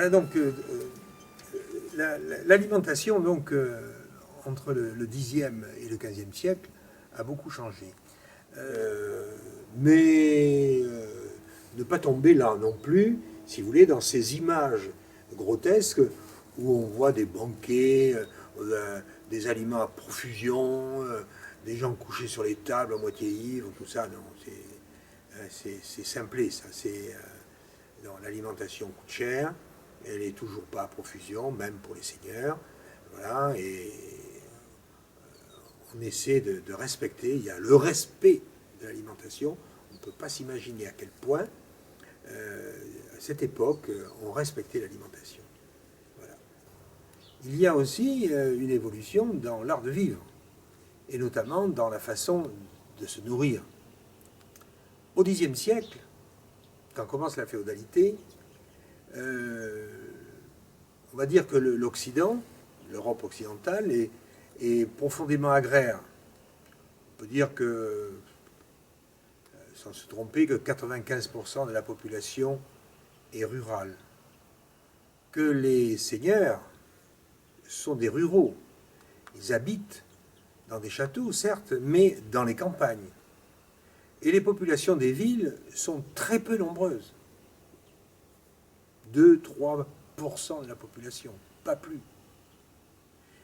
Voilà donc l'alimentation donc entre le Xe et le XVe siècle a beaucoup changé. Mais ne pas tomber là non plus, si vous voulez, dans ces images grotesques où on voit des banquets, des aliments à profusion, des gens couchés sur les tables à moitié ivres, tout ça. Non, c'est simplé, ça. L'alimentation coûte cher, elle n'est toujours pas à profusion, même pour les seigneurs. Voilà, et on essaie de respecter, il y a le respect de l'alimentation. On ne peut pas s'imaginer à quel point, à cette époque, on respectait l'alimentation. Voilà. Il y a aussi une évolution dans l'art de vivre, et notamment dans la façon de se nourrir. Au Xe siècle, quand commence la féodalité, on va dire que l'Occident, l'Europe occidentale, est profondément agraire. On peut dire que, sans se tromper, que 95% de la population est rurale. Que les seigneurs sont des ruraux. Ils habitent dans des châteaux, certes, mais dans les campagnes. Et les populations des villes sont très peu nombreuses. 2-3% de la population, pas plus.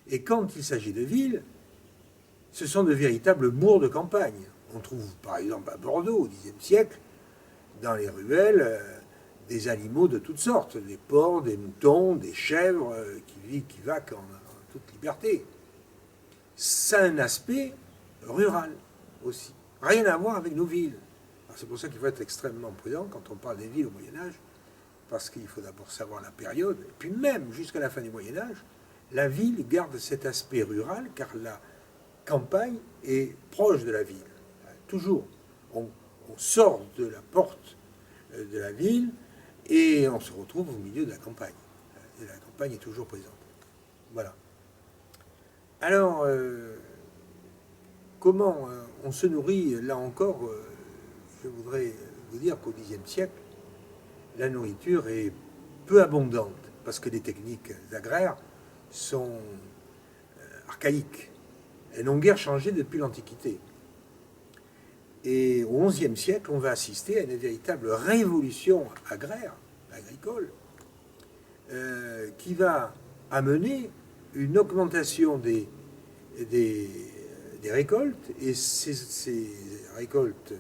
Et quand il s'agit de villes, ce sont de véritables bourgs de campagne. On trouve par exemple à Bordeaux, au Xe siècle, dans les ruelles, des animaux de toutes sortes, des porcs, des moutons, des chèvres qui vaquent en toute liberté. Ça a un aspect rural aussi. Rien à voir avec nos villes. C'est pour ça qu'il faut être extrêmement prudent quand on parle des villes au Moyen-Âge, parce qu'il faut d'abord savoir la période, et puis même jusqu'à la fin du Moyen-Âge, la ville garde cet aspect rural, car la campagne est proche de la ville. Toujours. On sort de la porte de la ville et on se retrouve au milieu de la campagne. Et la campagne est toujours présente. Voilà. Alors, comment on se nourrit? Là encore, je voudrais vous dire qu'au Xe siècle, la nourriture est peu abondante, parce que les techniques agraires sont archaïques. Elles n'ont guère changé depuis l'Antiquité. Et au XIe siècle, on va assister à une véritable révolution agraire, agricole, qui va amener une augmentation des récoltes, et ces récoltes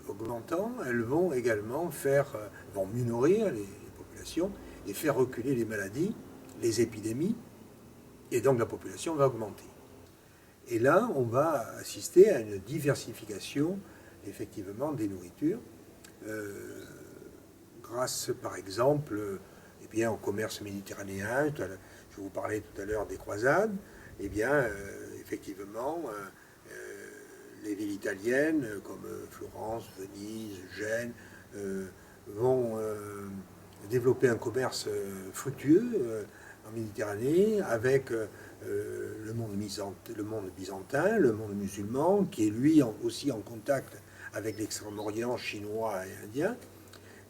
augmentant, elles vont également vont mieux nourrir les populations et faire reculer les maladies, les épidémies, et donc la population va augmenter. Et là, on va assister à une diversification, effectivement, des nourritures, grâce, par exemple, eh bien, au commerce méditerranéen. Je vous parlais tout à l'heure des croisades. Eh bien, effectivement, les villes italiennes, comme Florence, Venise, Gênes, vont développer un commerce fructueux en Méditerranée, avec le monde byzantin, le monde musulman, qui est lui aussi en contact avec l'Extrême-Orient chinois et indien.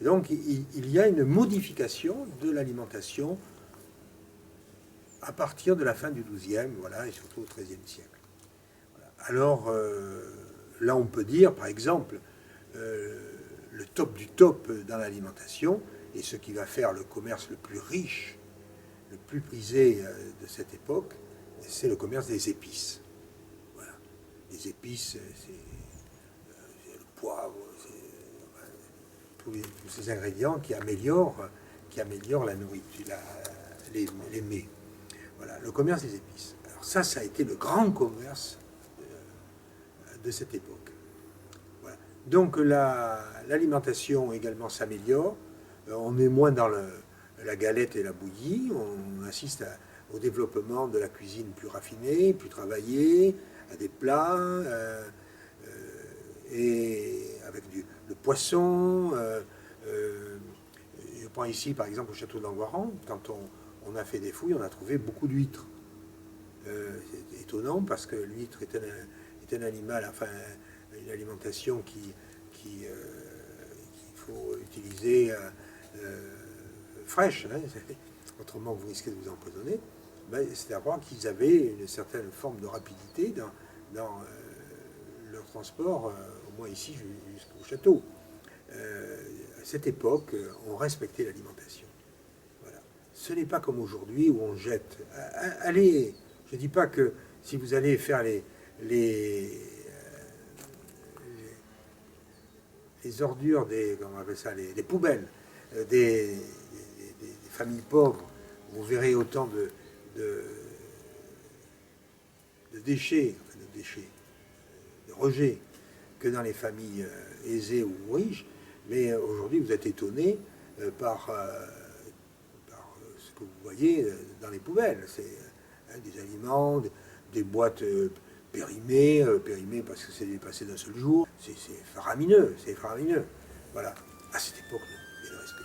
Et donc il y a une modification de l'alimentation à partir de la fin du XIIe, voilà, et surtout au XIIIe siècle. Voilà. Alors là, on peut dire, par exemple, le top du top dans l'alimentation, et ce qui va faire le commerce le plus riche, le plus prisé de cette époque, c'est le commerce des épices. Voilà. Les épices, c'est le poivre, tous ces ingrédients qui améliorent la nourriture, les mets. Voilà, le commerce des épices. Alors ça a été le grand commerce de cette époque. Voilà. Donc l'alimentation également s'améliore. On est moins dans la galette et la bouillie. On assiste au développement de la cuisine plus raffinée, plus travaillée, à des plats, et avec le poisson. Je prends ici, par exemple, au château d'Angoiran, quand on a fait des fouilles, on a trouvé beaucoup d'huîtres. C'est étonnant, parce que l'huître est un animal, enfin, une alimentation qu'il faut utiliser fraîche, hein, autrement vous risquez de vous empoisonner, ben, c'est à voir qu'ils avaient une certaine forme de rapidité dans leur transport, au moins ici jusqu'au château. À cette époque, on respectait l'alimentation. Voilà. Ce n'est pas comme aujourd'hui où on jette. Allez, je ne dis pas que si vous allez faire les ordures comment on appelle ça, les poubelles des familles pauvres, vous verrez autant de, de déchets, enfin de déchets, de rejets, que dans les familles aisées ou riches. Mais aujourd'hui, vous êtes étonné par ce que vous voyez dans les poubelles. C'est des aliments, des boîtes périmées parce que c'est passé d'un seul jour. C'est faramineux, c'est faramineux. Voilà. À cette époque, non, il y a le respect.